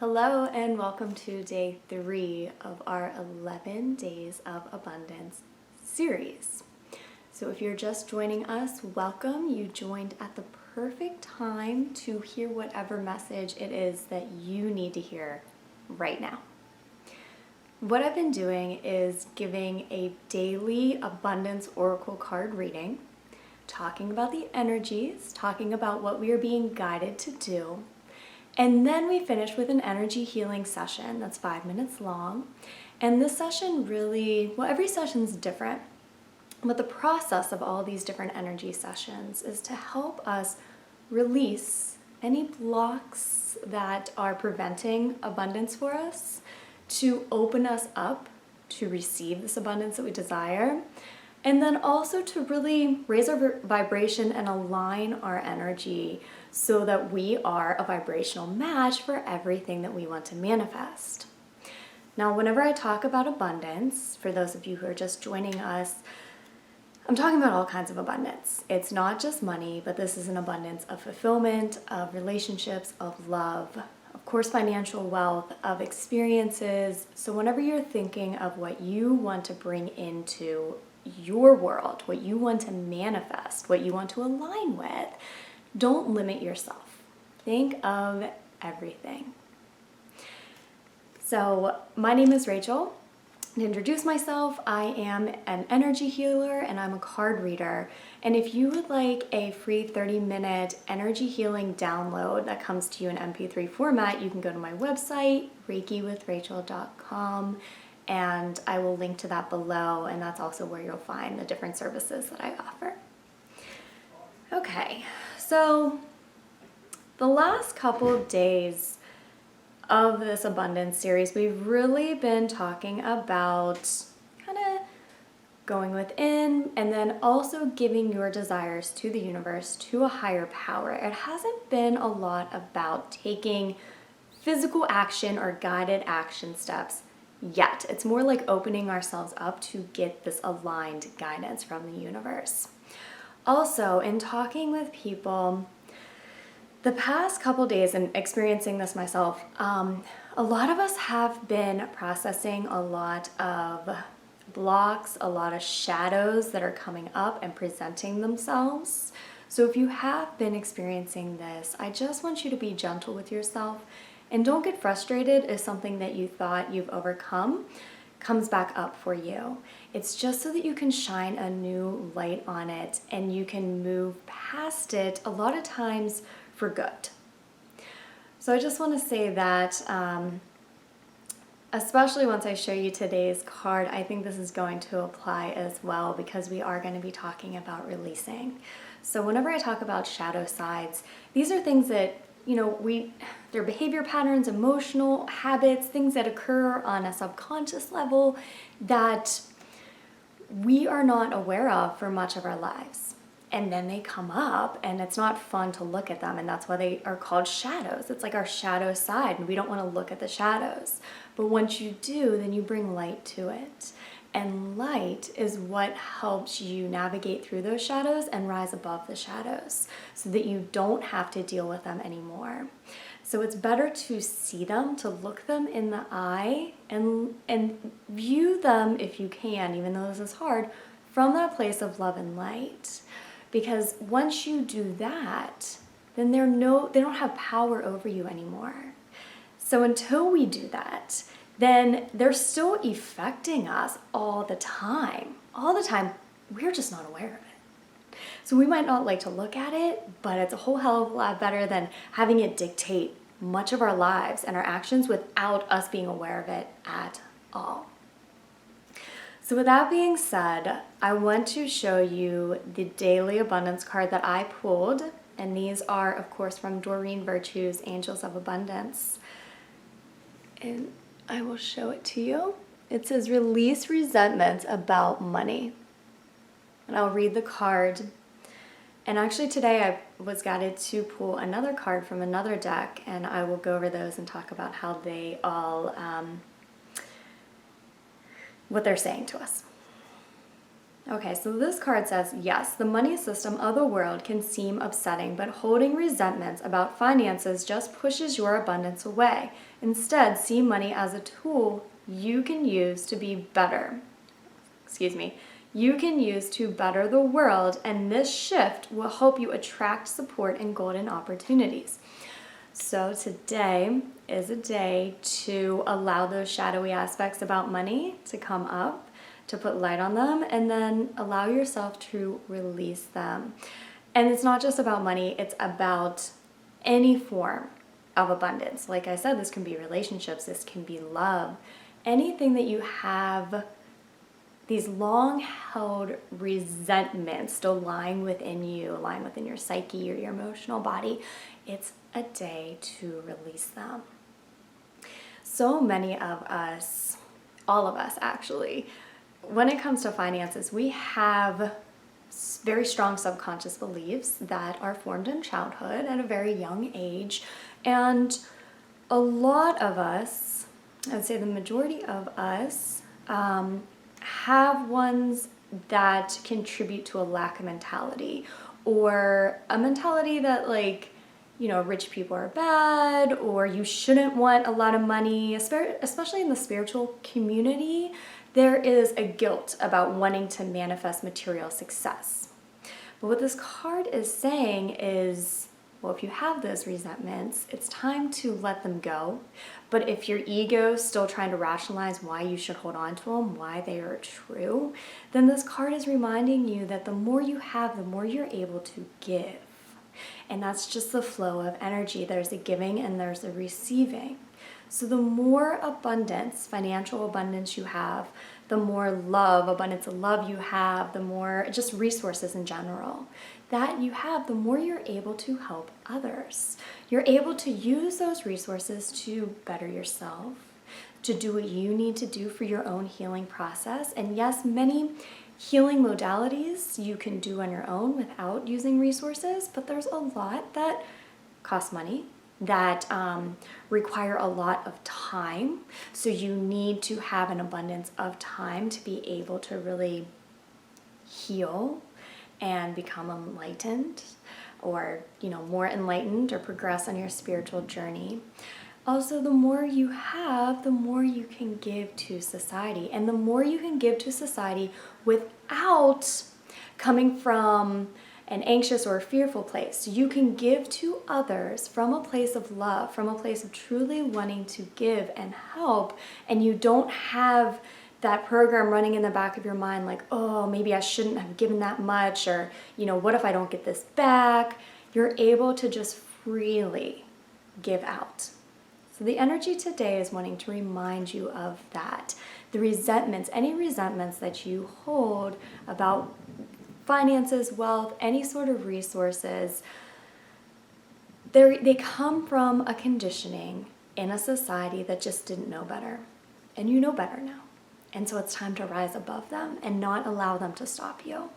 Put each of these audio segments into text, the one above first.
Hello and welcome to day 3 of our 11 Days of Abundance series. So if you're just joining us, welcome. You joined at the perfect time to hear whatever message it is that you need to hear right now. What I've been doing is giving a daily abundance oracle card reading, talking about the energies, talking about what we are being guided to do. And then we finish with an energy healing session that's 5 minutes long. And this session really, every session's different, but the process of all these different energy sessions is to help us release any blocks that are preventing abundance for us, to open us up to receive this abundance that we desire, and then also to really raise our vibration and align our energy so that we are a vibrational match for everything that we want to manifest. Now, whenever I talk about abundance, for those of you who are just joining us, I'm talking about all kinds of abundance. It's not just money, but this is an abundance of fulfillment, of relationships, of love, of course, financial wealth, of experiences. So whenever you're thinking of what you want to bring into your world, what you want to manifest, what you want to align with, don't limit yourself. Think of everything. So my name is Rachel. To introduce myself, I am an energy healer and I'm a card reader. And if you would like a free 30-minute energy healing download that comes to you in MP3 format, you can go to my website, reikiwithrachel.com, and I will link to that below, and that's also where you'll find the different services that I offer. Okay, so the last couple of days of this abundance series, we've really been talking about kind of going within and then also giving your desires to the universe, to a higher power. It hasn't been a lot about taking physical action or guided action steps yet. It's more like opening ourselves up to get this aligned guidance from the universe. Also, in talking with people the past couple days and experiencing this myself, a lot of us have been processing a lot of blocks, a lot of shadows that are coming up and presenting themselves. So if you have been experiencing this, I just want you to be gentle with yourself and don't get frustrated if something that you thought you've overcome comes back up for you. It's just so that you can shine a new light on it and you can move past it a lot of times for good. So I just want to say that, especially once I show you today's card, I think this is going to apply as well because we are going to be talking about releasing. So whenever I talk about shadow sides, these are things that they're behavior patterns, emotional habits, things that occur on a subconscious level that we are not aware of for much of our lives. And then they come up and it's not fun to look at them, and that's why they are called shadows. It's like our shadow side and we don't want to look at the shadows. But once you do, then you bring light to it. And light is what helps you navigate through those shadows and rise above the shadows so that you don't have to deal with them anymore. So it's better to see them, to look them in the eye and view them, if you can, even though this is hard, from that place of love and light. Because once you do that, then they don't have power over you anymore. So until we do that, then they're still affecting us all the time. All the time, we're just not aware of it. So we might not like to look at it, but it's a whole hell of a lot better than having it dictate much of our lives and our actions without us being aware of it at all. So with that being said, I want to show you the daily abundance card that I pulled, and these are, of course, from Doreen Virtue's Angels of Abundance. And I will show it to you. It says, release resentments about money. And I'll read the card. And actually today I was guided to pull another card from another deck, and I will go over those and talk about how they all, what they're saying to us. Okay, so this card says, yes, the money system of the world can seem upsetting, but holding resentments about finances just pushes your abundance away. Instead, see money as a tool you can use to be better. You can use to better the world, and this shift will help you attract support and golden opportunities. So today is a day to allow those shadowy aspects about money to come up, to put light on them, and then allow yourself to release them. And it's not just about money, it's about any form of abundance. Like I said, this can be relationships, this can be love, anything that you have these long-held resentments still lying within you, lying within your psyche or your emotional body. It's a day to release them. So many of us, all of us actually, when it comes to finances, we have very strong subconscious beliefs that are formed in childhood at a very young age. And a lot of us, I would say the majority of us, have ones that contribute to a lack of mentality, or a mentality that, like, you know, rich people are bad, or you shouldn't want a lot of money, especially in the spiritual community. There is a guilt about wanting to manifest material success. But what this card is saying is, well, if you have those resentments, it's time to let them go. But if your ego is still trying to rationalize why you should hold on to them, why they are true, then this card is reminding you that the more you have, the more you're able to give. And that's just the flow of energy. There's a giving and there's a receiving. So the more abundance, financial abundance you have, the more love, abundance of love you have, the more just resources in general that you have, the more you're able to help others. You're able to use those resources to better yourself, to do what you need to do for your own healing process. And yes, many healing modalities you can do on your own without using resources, but there's a lot that cost money, that require a lot of time. So you need to have an abundance of time to be able to really heal and become enlightened, or, you know, more enlightened, or progress on your spiritual journey. Also, the more you have, the more you can give to society, and the more you can give to society without coming from an anxious or fearful place. You can give to others from a place of love, from a place of truly wanting to give and help, and you don't have that program running in the back of your mind like, oh, maybe I shouldn't have given that much, or, you know, what if I don't get this back? You're able to just freely give out. So the energy today is wanting to remind you of that. The resentments, any resentments that you hold about finances, wealth, any sort of resources, they come from a conditioning in a society that just didn't know better. And you know better now. And so it's time to rise above them and not allow them to stop you.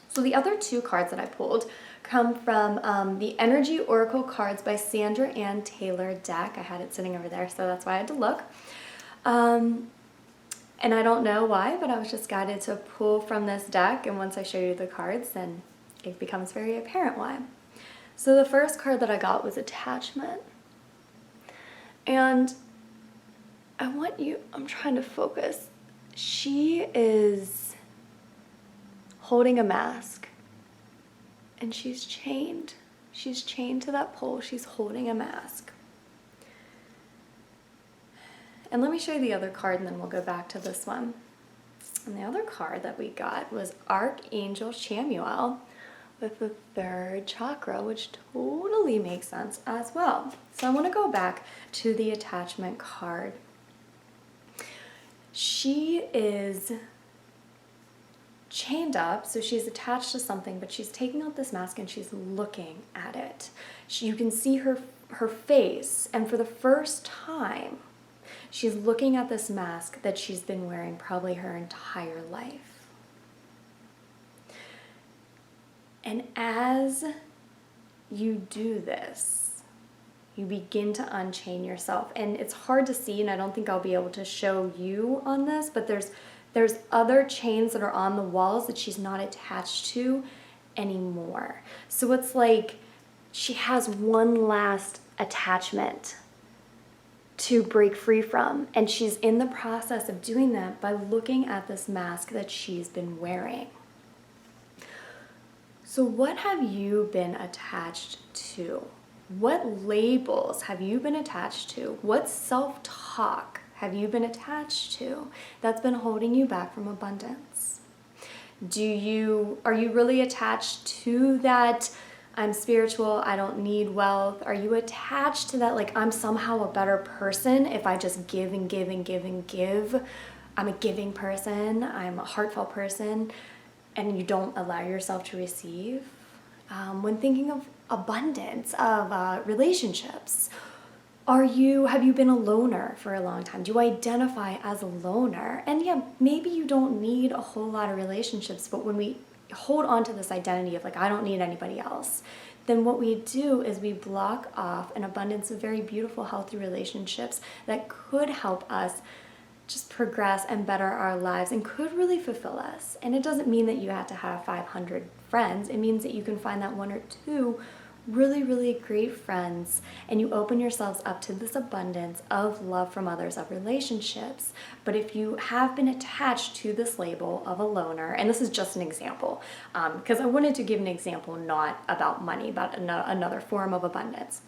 So the other two cards that I pulled come from the Energy Oracle cards by Sandra Ann Taylor deck. I had it sitting over there, so that's why I had to look. And I don't know why, but I was just guided to pull from this deck. And once I show you the cards, then it becomes very apparent why. So the first card that I got was attachment. And I'm trying to focus. She is holding a mask, and she's chained. She's chained to that pole. She's holding a mask. And let me show you the other card, and then we'll go back to this one. And the other card that we got was Archangel Chamuel with the third chakra, which totally makes sense as well. So I want to go back to the attachment card. She is chained up, so she's attached to something, but she's taking off this mask and she's looking at it. You can see her face, and for the first time, she's looking at this mask that she's been wearing probably her entire life. And as you do this, you begin to unchain yourself. And it's hard to see, and I don't think I'll be able to show you on this, but there's There's other chains that are on the walls that she's not attached to anymore. So it's like she has one last attachment to break free from, and she's in the process of doing that by looking at this mask that she's been wearing. So what have you been attached to? What labels have you been attached to? What self-talk have you been attached to that's been holding you back from abundance? Are you really attached to that I'm spiritual, I don't need wealth? Are you attached to that, like, I'm somehow a better person if I just give and give and give and give? I'm a giving person, I'm a heartfelt person, and you don't allow yourself to receive? When thinking of abundance, of relationships, have you been a loner for a long time? Do you identify as a loner? And yeah, maybe you don't need a whole lot of relationships, but when we hold on to this identity of like, I don't need anybody else, then what we do is we block off an abundance of very beautiful, healthy relationships that could help us just progress and better our lives and could really fulfill us. And it doesn't mean that you have to have 500 friends. It means that you can find that one or two really, really great friends, and you open yourselves up to this abundance of love from others, of relationships. But if you have been attached to this label of a loner, and this is just an example, because I wanted to give an example not about money, but another form of abundance.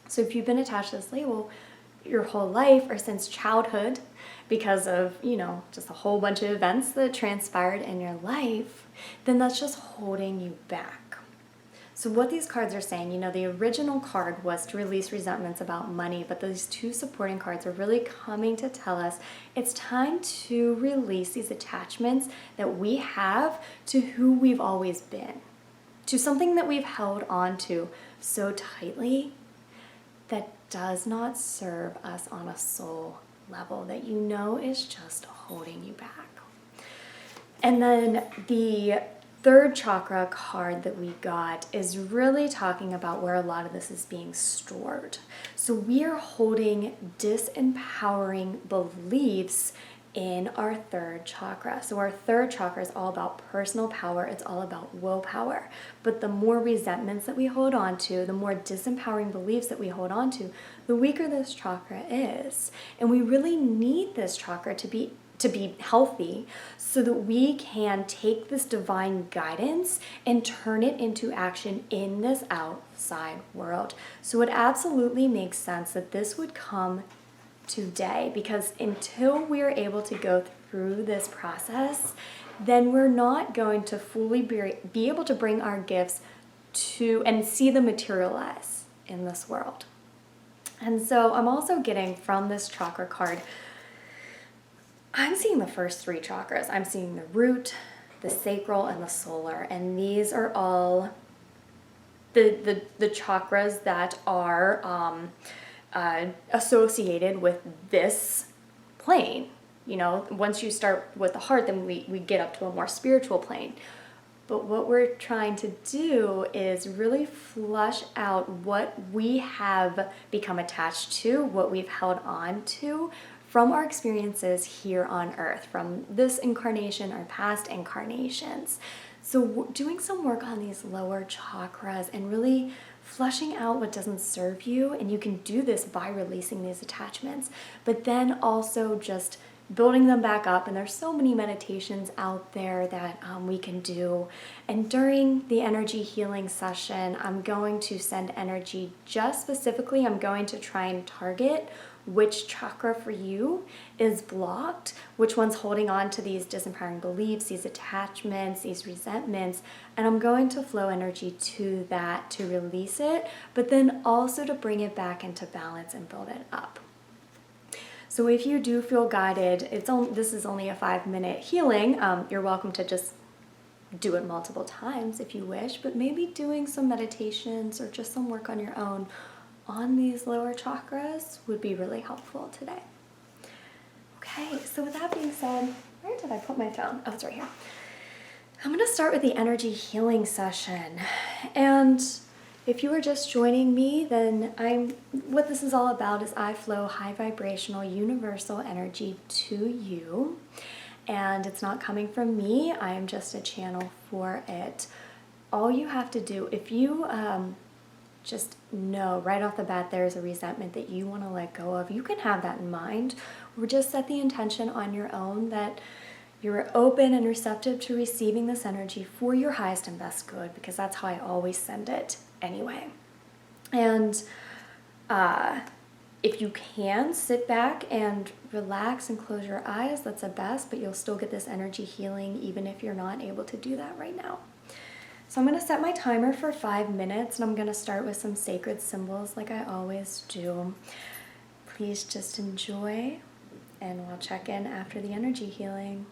So if you've been attached to this label your whole life or since childhood because of, just a whole bunch of events that transpired in your life, then that's just holding you back. So what these cards are saying, the original card was to release resentments about money, but these two supporting cards are really coming to tell us it's time to release these attachments that we have to who we've always been, to something that we've held on to so tightly that does not serve us on a soul level, that is just holding you back. And then the third chakra card that we got is really talking about where a lot of this is being stored. So we are holding disempowering beliefs in our third chakra. So our third chakra is all about personal power. It's all about willpower. But the more resentments that we hold on to, the more disempowering beliefs that we hold on to, the weaker this chakra is. And we really need this chakra to be healthy so that we can take this divine guidance and turn it into action in this outside world. So it absolutely makes sense that this would come today, because until we're able to go through this process, then we're not going to fully be able to bring our gifts to and see them materialize in this world. And so I'm also getting from this chakra card, I'm seeing the first three chakras. I'm seeing the root, the sacral, and the solar. And these are all the chakras that are associated with this plane. Once you start with the heart, then we get up to a more spiritual plane. But what we're trying to do is really flush out what we have become attached to, what we've held on to from our experiences here on earth, from this incarnation or past incarnations. So doing some work on these lower chakras and really flushing out what doesn't serve you, and you can do this by releasing these attachments, but then also just building them back up. And there's so many meditations out there that we can do. And during the energy healing session, I'm going to send energy just specifically. I'm going to try and target which chakra for you is blocked, which one's holding on to these disempowering beliefs, these attachments, these resentments, and I'm going to flow energy to that to release it, but then also to bring it back into balance and build it up. So if you do feel guided, this is only a 5-minute healing. You're welcome to just do it multiple times if you wish, but maybe doing some meditations or just some work on your own on these lower chakras would be really helpful today. Okay, so with that being said, where did I put my phone? Oh, it's right here. I'm going to start with the energy healing session. And if you are just joining me, then what this is all about is I flow high vibrational universal energy to you. and it's not coming from me. I am just a channel for it. All you have to do, if you just know right off the bat there's a resentment that you want to let go of, you can have that in mind, or just set the intention on your own that you're open and receptive to receiving this energy for your highest and best good, because that's how I always send it anyway. And if you can, sit back and relax and close your eyes, that's the best, but you'll still get this energy healing even if you're not able to do that right now. So I'm going to set my timer for 5 minutes, and I'm going to start with some sacred symbols like I always do. Please just enjoy, and we'll check in after the energy healing.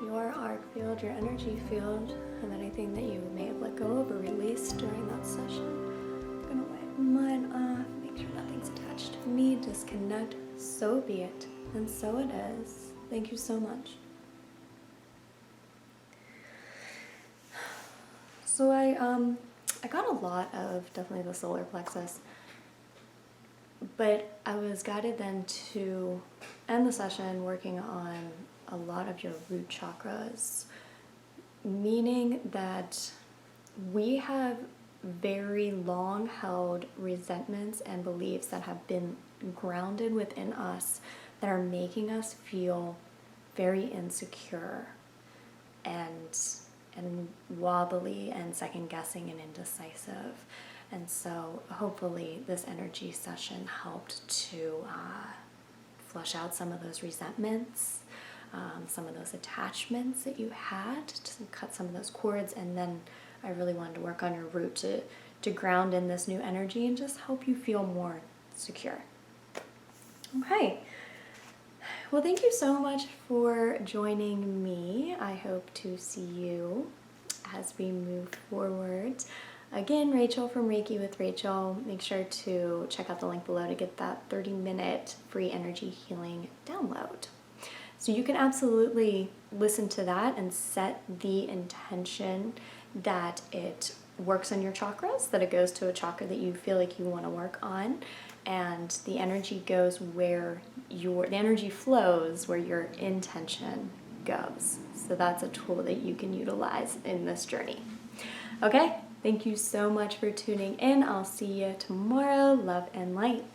your arc field, your energy field, and anything that you may have let go of or released during that session. I'm gonna wipe mine off, make sure nothing's attached to me, disconnect, so be it, and so it is. Thank you so much. So I got a lot of definitely the solar plexus, but I was guided then to end the session working on a lot of your root chakras, meaning that we have very long held resentments and beliefs that have been grounded within us that are making us feel very insecure and wobbly and second guessing and indecisive. And so hopefully this energy session helped to flush out some of those resentments, some of those attachments that you had, to cut some of those cords. And then I really wanted to work on your root to ground in this new energy and just help you feel more secure. Okay. Well, thank you so much for joining me. I hope to see you as we move forward. Again, Rachel from Reiki with Rachel. Make sure to check out the link below to get that 30-minute free energy healing download. So you can absolutely listen to that and set the intention that it works on your chakras, that it goes to a chakra that you feel like you want to work on, and the energy goes where the energy flows where your intention goes. So that's a tool that you can utilize in this journey. Okay, thank you so much for tuning in. I'll see you tomorrow. Love and light.